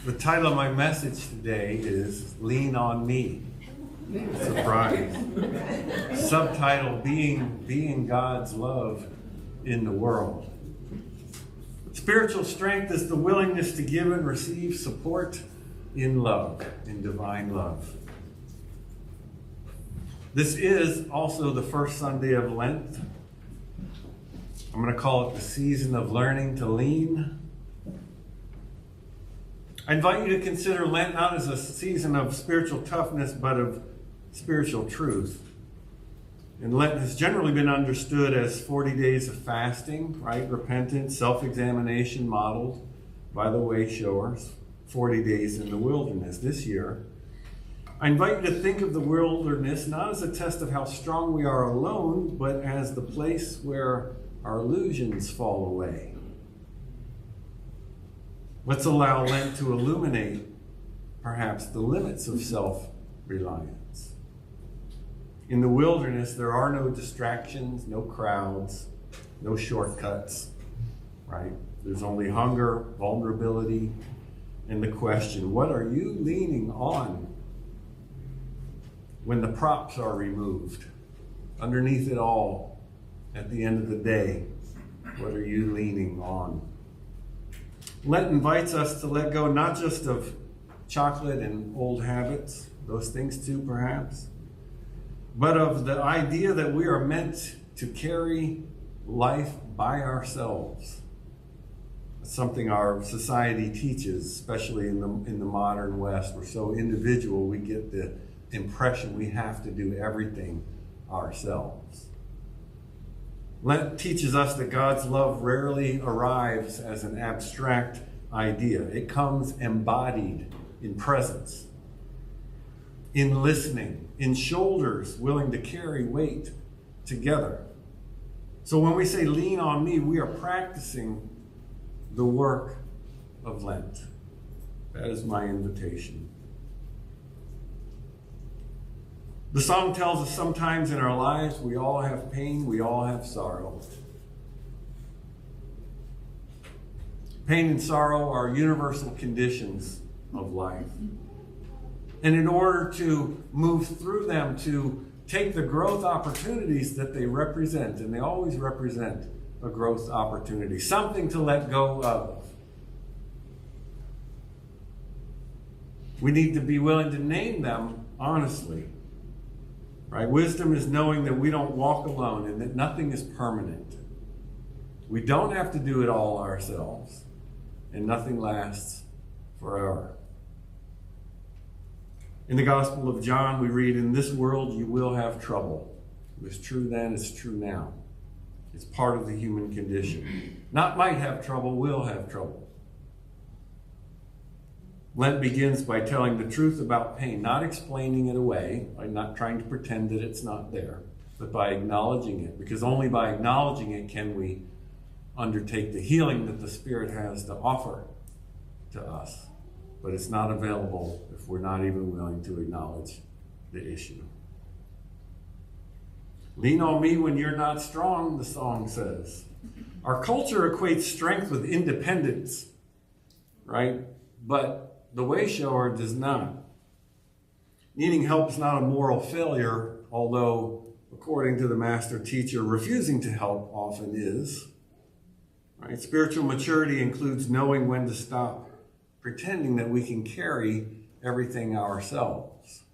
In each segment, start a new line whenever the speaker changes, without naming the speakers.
The title of my message today is Lean on Me. Surprise. Subtitle, Being God's Love in the World. Spiritual strength is the willingness to give and receive support in love, in divine love. This is also the first Sunday of Lent. I'm going to call it the season of learning to lean. I invite you to consider Lent not as a season of spiritual toughness, but of spiritual truth. And Lent has generally been understood as 40 days of fasting, right? Repentance, self-examination modeled by the way showers, 40 days in the wilderness. This year, I invite you to think of the wilderness not as a test of how strong we are alone, but as the place where our illusions fall away. Let's allow Lent to illuminate, perhaps, the limits of self-reliance. In the wilderness, there are no distractions, no crowds, no shortcuts, right? There's only hunger, vulnerability, and the question, what are you leaning on when the props are removed? Underneath it all, at the end of the day, what are you leaning on? Lent invites us to let go not just of chocolate and old habits, those things too perhaps, but of the idea that we are meant to carry life by ourselves. It's something our society teaches, especially in the modern West. We're so individual, we get the impression we have to do everything ourselves. Lent teaches us that God's love rarely arrives as an abstract idea. It comes embodied in presence, in listening, in shoulders willing to carry weight together. So when we say lean on me, we are practicing the work of Lent. That is my invitation. The song tells us sometimes in our lives we all have pain, we all have sorrow. Pain and sorrow are universal conditions of life. And in order to move through them, to take the growth opportunities that they represent, and they always represent a growth opportunity, something to let go of, we need to be willing to name them honestly. Right? Wisdom is knowing that we don't walk alone and that nothing is permanent. We don't have to do it all ourselves, and nothing lasts forever. In the Gospel of John, we read, "In this world you will have trouble." It was true then, it's true now. It's part of the human condition. Not might have trouble, will have trouble. Lent begins by telling the truth about pain, not explaining it away, by not trying to pretend that it's not there, but by acknowledging it, because only by acknowledging it can we undertake the healing that the Spirit has to offer to us. But it's not available if we're not even willing to acknowledge the issue. Lean on me when you're not strong, the song says. Our culture equates strength with independence, right? But the way shower does not. Needing help is not a moral failure, although, according to the master teacher, refusing to help often is. Right? Spiritual maturity includes knowing when to stop pretending that we can carry everything ourselves.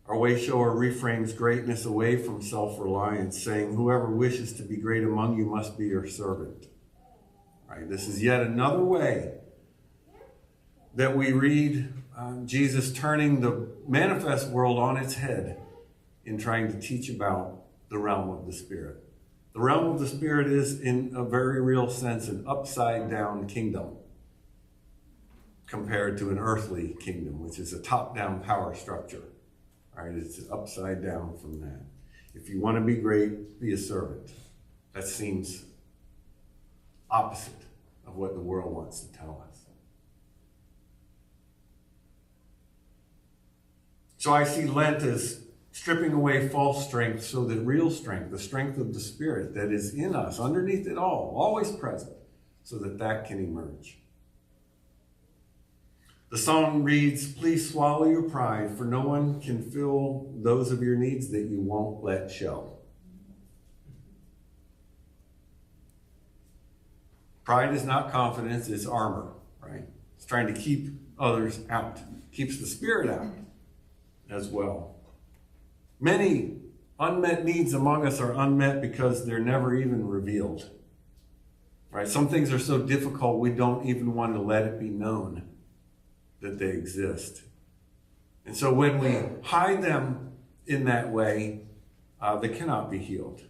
Our way shower reframes greatness away from self-reliance, saying, "Whoever wishes to be great among you must be your servant." Right, this is yet another way that we read Jesus turning the manifest world on its head in trying to teach about the realm of the Spirit. The realm of the Spirit is, in a very real sense, an upside-down kingdom compared to an earthly kingdom, which is a top-down power structure. Right, it's upside down from that. If you want to be great, be a servant. That seems opposite of what the world wants to tell us. So I see Lent as stripping away false strength so that real strength, the strength of the Spirit that is in us, underneath it all, always present, so that that can emerge. The song reads, "Please swallow your pride, for no one can fill those of your needs that you won't let show." Pride is not confidence, it's armor, right? It's trying to keep others out, keeps the spirit out as well. Many unmet needs among us are unmet because they're never even revealed, right? Some things are so difficult we don't even want to let it be known that they exist. And so when we hide them in that way, they cannot be healed.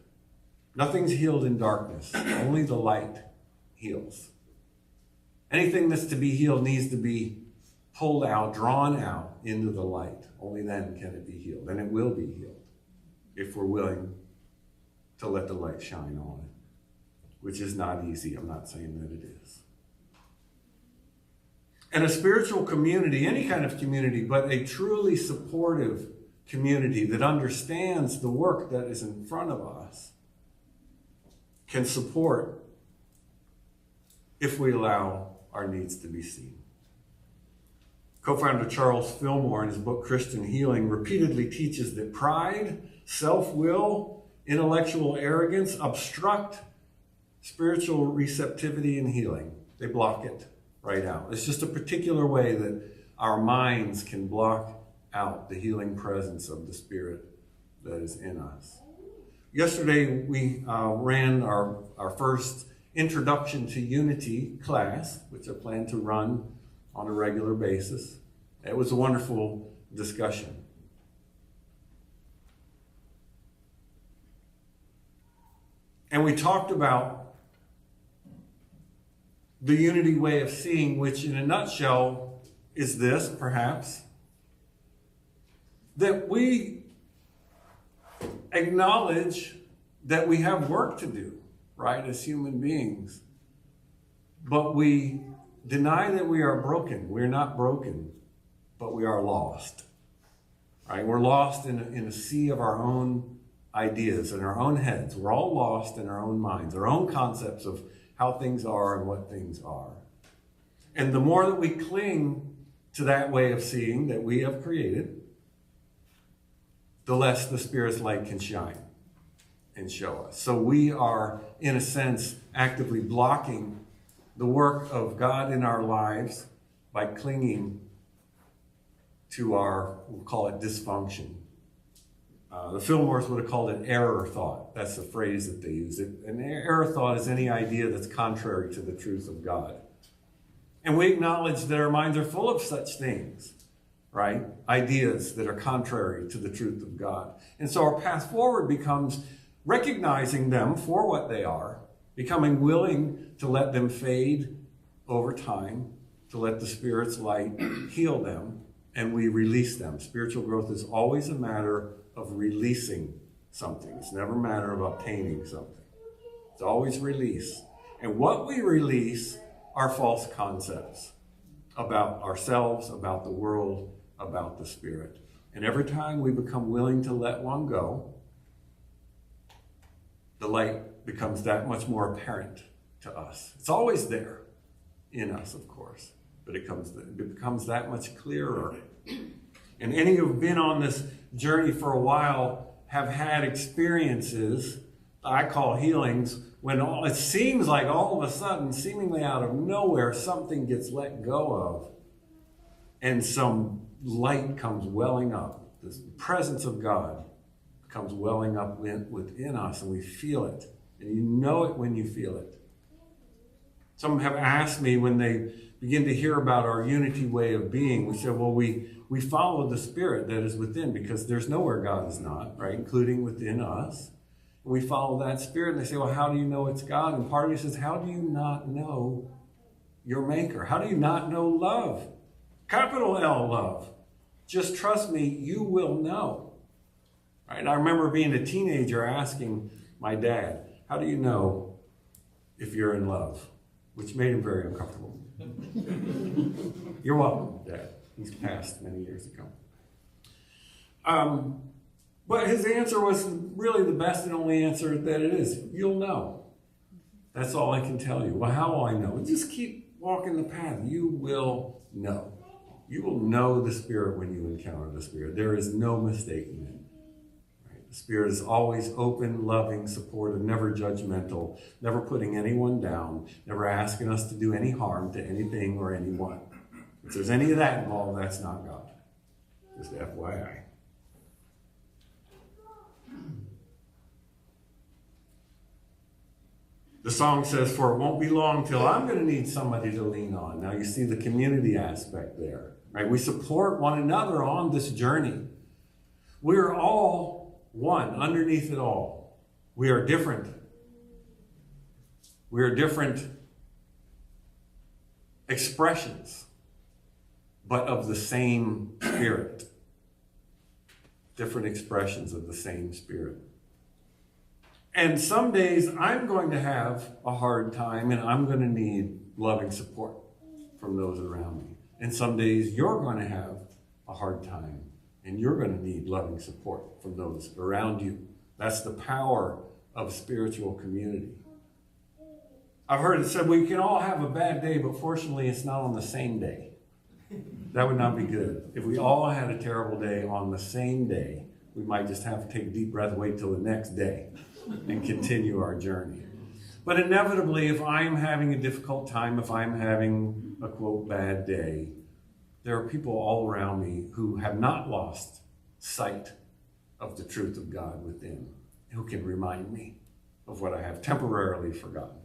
Nothing's healed in darkness. Only the light heals. Anything that's to be healed needs to be pulled out, drawn out into the light. Only then can it be healed. And it will be healed if we're willing to let the light shine on it, which is not easy. I'm not saying that it is. And a spiritual community, any kind of community, but a truly supportive community that understands the work that is in front of us, can support if we allow our needs to be seen. Co-founder Charles Fillmore, in his book Christian Healing, repeatedly teaches that pride, self-will, intellectual arrogance obstruct spiritual receptivity and healing. They block it right out. It's just a particular way that our minds can block out the healing presence of the Spirit that is in us. Yesterday, we ran our first Introduction to Unity class, which I plan to run on a regular basis. It was a wonderful discussion. And we talked about the unity way of seeing, which in a nutshell is this, perhaps, that we acknowledge that we have work to do, right, as human beings. But we deny that we are broken. We're not broken, but we are lost, right? We're lost in a sea of our own ideas in our own heads. We're all lost in our own minds, our own concepts of how things are and what things are. And the more that we cling to that way of seeing that we have created, the less the Spirit's light can shine and show us. So we are, in a sense, actively blocking the work of God in our lives by clinging to our, we'll call it dysfunction. The Fillmores would have called it error thought. That's the phrase that they use. An error thought is any idea that's contrary to the truth of God. And we acknowledge that our minds are full of such things, right? Ideas that are contrary to the truth of God. And so our path forward becomes recognizing them for what they are, becoming willing to let them fade over time, to let the Spirit's light heal them, and we release them. Spiritual growth is always a matter of releasing something. It's never a matter of obtaining something. It's always release. And what we release are false concepts about ourselves, about the world, about the Spirit. And every time we become willing to let one go, the light becomes that much more apparent to us. It's always there in us, of course, but it becomes that much clearer. And any who have been on this journey for a while have had experiences I call healings when it seems like all of a sudden, seemingly out of nowhere, something gets let go of and some light comes welling up. The presence of God comes welling up within us and we feel it. And you know it when you feel it. Some have asked me when they begin to hear about our unity way of being, we say, well, we follow the Spirit that is within because there's nowhere God is not, right, including within us. And we follow that Spirit and they say, well, how do you know it's God? And part of me says, how do you not know your Maker? How do you not know love? Capital L love. Just trust me, you will know. Right? I remember being a teenager asking my dad, how do you know if you're in love? Which made him very uncomfortable. You're welcome, Dad. He's passed many years ago. But his answer was really the best and only answer that it is. You'll know. That's all I can tell you. Well, how will I know? Just keep walking the path. You will know. You will know the Spirit when you encounter the Spirit. There is no mistaking it. Right? The Spirit is always open, loving, supportive, never judgmental, never putting anyone down, never asking us to do any harm to anything or anyone. If there's any of that involved, that's not God. Just FYI. The song says, for it won't be long till I'm going to need somebody to lean on. Now you see the community aspect there. Right? We support one another on this journey. We're all one underneath it all. We are different. We are different expressions, but of the same Spirit. Different expressions of the same Spirit. And some days I'm going to have a hard time and I'm going to need loving support from those around me. And some days you're going to have a hard time and you're going to need loving support from those around you. That's the power of spiritual community. I've heard it said, we can all have a bad day, but fortunately it's not on the same day. That would not be good. If we all had a terrible day on the same day, we might just have to take a deep breath, wait till the next day, and continue our journey. But inevitably, if I'm having a difficult time, if I'm having a, quote, bad day, there are people all around me who have not lost sight of the truth of God within, who can remind me of what I have temporarily forgotten.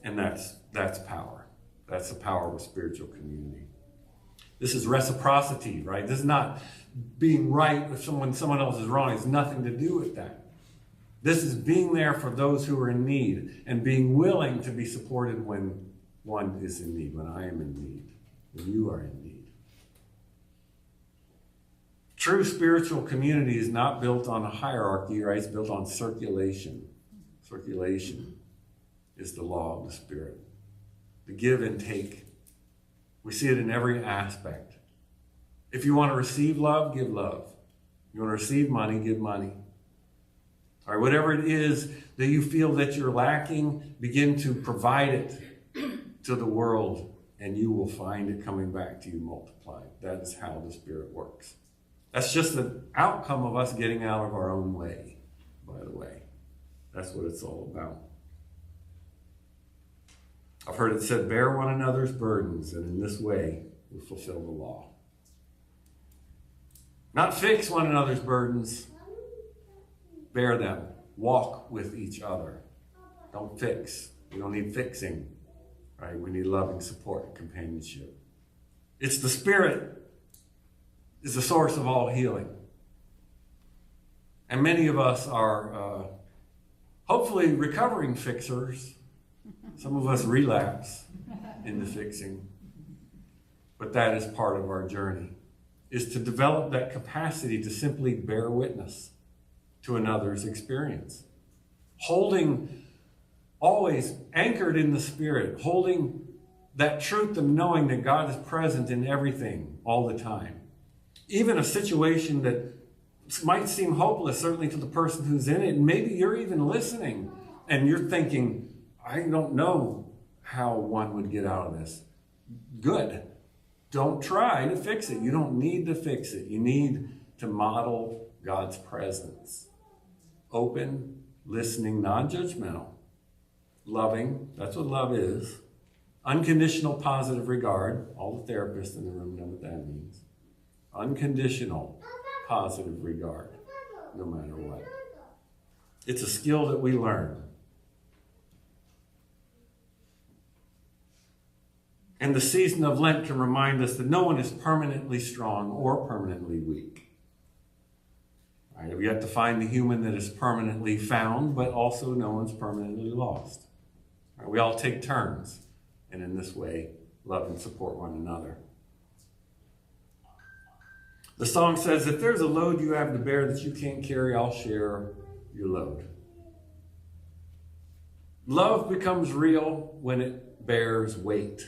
And that's power. That's the power of spiritual community. This is reciprocity, right? This is not being right if someone else is wrong. It has nothing to do with that. This is being there for those who are in need and being willing to be supported when one is in need, when I am in need, when you are in need. True spiritual community is not built on a hierarchy, right? It's built on circulation. Circulation is the law of the Spirit. The give and take. We see it in every aspect. If you want to receive love, give love. You want to receive money, give money. All right, whatever it is that you feel that you're lacking, begin to provide it to the world, and you will find it coming back to you multiplied. That is how the Spirit works. That's just an outcome of us getting out of our own way, by the way. That's what it's all about. I've heard it said, bear one another's burdens, and in this way we fulfill the law. Not fix one another's burdens. Bear them. Walk with each other. Don't fix. We don't need fixing. Right? We need loving support and companionship. It's the Spirit is the source of all healing. And many of us are hopefully recovering fixers. Some of us relapse into fixing. But that is part of our journey, is to develop that capacity to simply bear witness to another's experience. Holding, always anchored in the Spirit, holding that truth of knowing that God is present in everything all the time. Even a situation that might seem hopeless, certainly to the person who's in it, and maybe you're even listening and you're thinking, I don't know how one would get out of this. Good. Don't try to fix it. You don't need to fix it. You need to model God's presence. Open, listening, non-judgmental, loving, that's what love is. Unconditional positive regard. All the therapists in the room know what that means. Unconditional positive regard, no matter what. It's a skill that we learn. And the season of Lent can remind us that no one is permanently strong or permanently weak. Right? We have to find the human that is permanently found, but also no one's permanently lost. Right? We all take turns, and in this way, love and support one another. The song says, if there's a load you have to bear that you can't carry, I'll share your load. Love becomes real when it bears weight.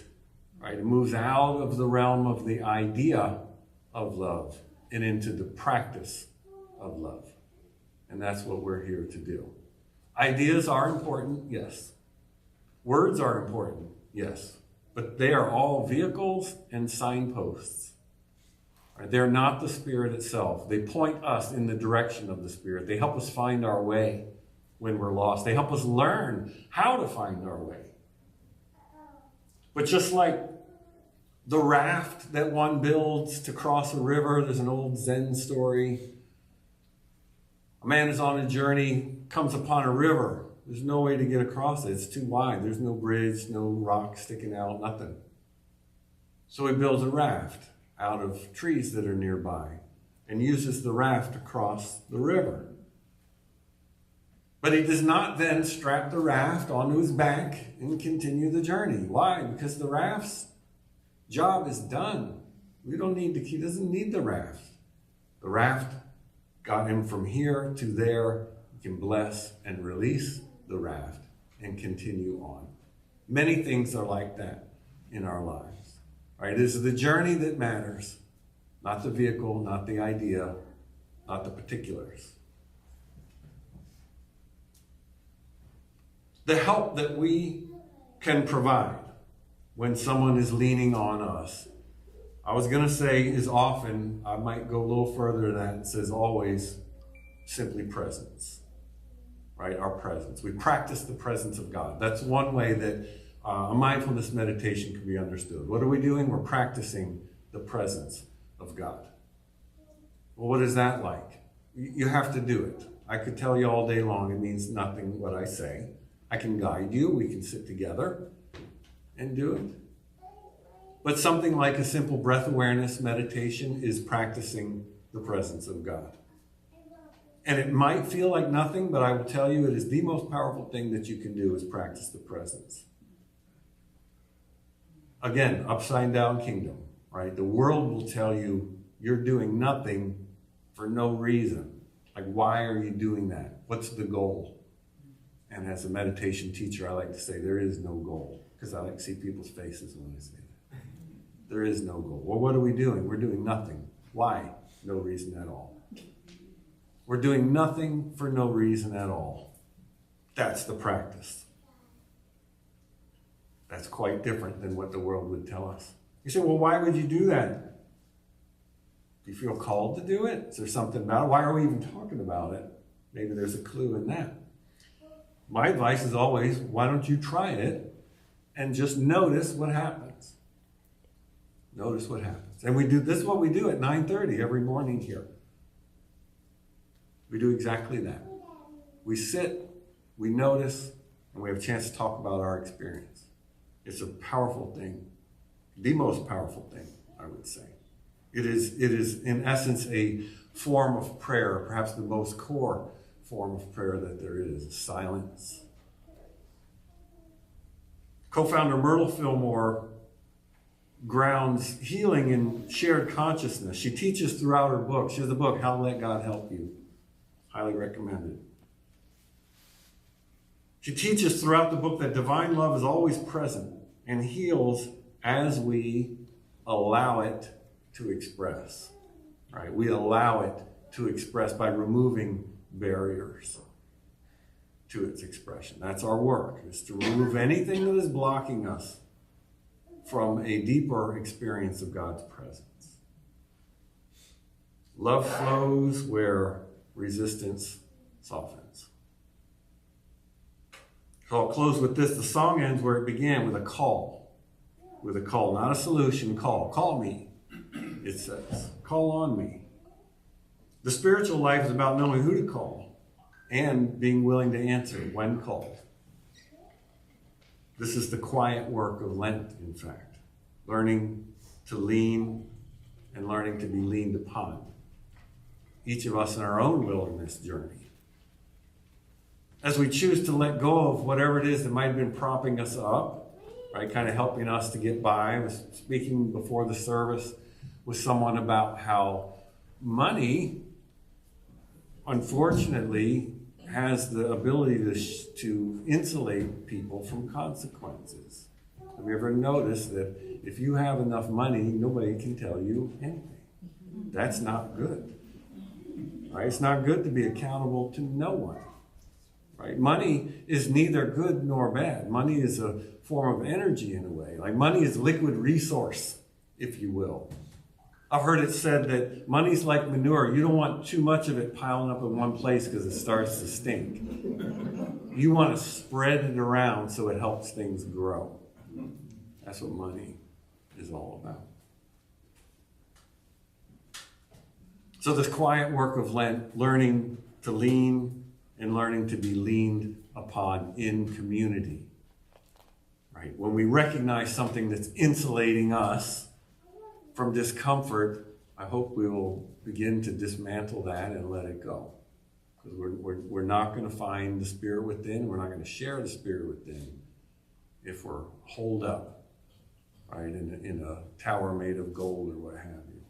Right? It moves out of the realm of the idea of love and into the practice of love. And that's what we're here to do. Ideas are important, yes. Words are important, yes. But they are all vehicles and signposts. Right? They're not the Spirit itself. They point us in the direction of the Spirit. They help us find our way when we're lost. They help us learn how to find our way. But just like the raft that one builds to cross a river, there's an old Zen story. A man is on a journey, comes upon a river. There's no way to get across it. It's too wide. There's no bridge, no rock sticking out, nothing. So he builds a raft out of trees that are nearby and uses the raft to cross the river. But he does not then strap the raft onto his back and continue the journey. Why? Because the raft's job is done. He doesn't need the raft. The raft got him from here to there. He can bless and release the raft and continue on. Many things are like that in our lives. Right? It is the journey that matters, not the vehicle, not the idea, not the particulars. The help that we can provide when someone is leaning on us, I was going to say is often, I might go a little further than that, it says always, simply presence. Right? Our presence. We practice the presence of God. That's one way that a mindfulness meditation can be understood. What are we doing? We're practicing the presence of God. Well, what is that like? You have to do it. I could tell you all day long, it means nothing what I say. I can guide you. We can sit together and do it. But something like a simple breath awareness meditation is practicing the presence of God. And it might feel like nothing, but I will tell you it is the most powerful thing that you can do is practice the presence. Again, upside down kingdom, right? The world will tell you you're doing nothing for no reason. Like, why are you doing that? What's the goal? And as a meditation teacher, I like to say there is no goal, because I like to see people's faces when I say that. There is no goal. Well, what are we doing? We're doing nothing. Why? No reason at all. We're doing nothing for no reason at all. That's the practice. That's quite different than what the world would tell us. You say, well, why would you do that? Do you feel called to do it? Is there something about it? Why are we even talking about it? Maybe there's a clue in that. My advice is always, why don't you try it and just notice what happens? Notice what happens. And this is what we do at 9:30 every morning here. We do exactly that. We sit, we notice, and we have a chance to talk about our experience. It's a powerful thing. The most powerful thing, I would say. It is in essence a form of prayer, perhaps the most core form of prayer that there is, silence. Co-founder Myrtle Fillmore grounds healing in shared consciousness. She teaches throughout her book. She has a book, How to Let God Help You. Highly recommended. She teaches throughout the book that divine love is always present and heals as we allow it to express. Right? We allow it to express by removing barriers to its expression. That's our work, is to remove anything that is blocking us from a deeper experience of God's presence. Love flows where resistance softens. So I'll close with this. The song ends where it began, with a call. With a call, not a solution, call. Call me, it says. Call on me. The spiritual life is about knowing who to call and being willing to answer when called. This is the quiet work of Lent, in fact. Learning to lean and learning to be leaned upon. Each of us in our own wilderness journey. As we choose to let go of whatever it is that might have been propping us up, right, kind of helping us to get by. I was speaking before the service with someone about how money, unfortunately, has the ability to insulate people from consequences. Have you ever noticed that if you have enough money, nobody can tell you anything? That's not good. Right? It's not good to be accountable to no one. right? Money is neither good nor bad. Money is a form of energy in a way. Like money is liquid resource, if you will. I've heard it said that money's like manure. You don't want too much of it piling up in one place because it starts to stink. You want to spread it around so it helps things grow. That's what money is all about. So this quiet work of Lent, learning to lean and learning to be leaned upon in community. Right? When we recognize something that's insulating us from discomfort, I hope we will begin to dismantle that and let it go. Because we're not going to find the Spirit within, we're not going to share the Spirit within if we're holed up, right, in a tower made of gold or what have you.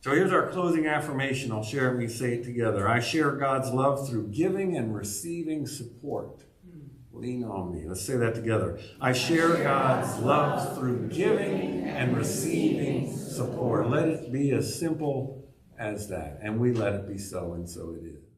So here's our closing affirmation. I'll share it and we say it together. I share God's love through giving and receiving support. Lean on me. Let's say that together. I share God's love through giving and receiving support. Let it be as simple as that. And we let it be so, and so it is.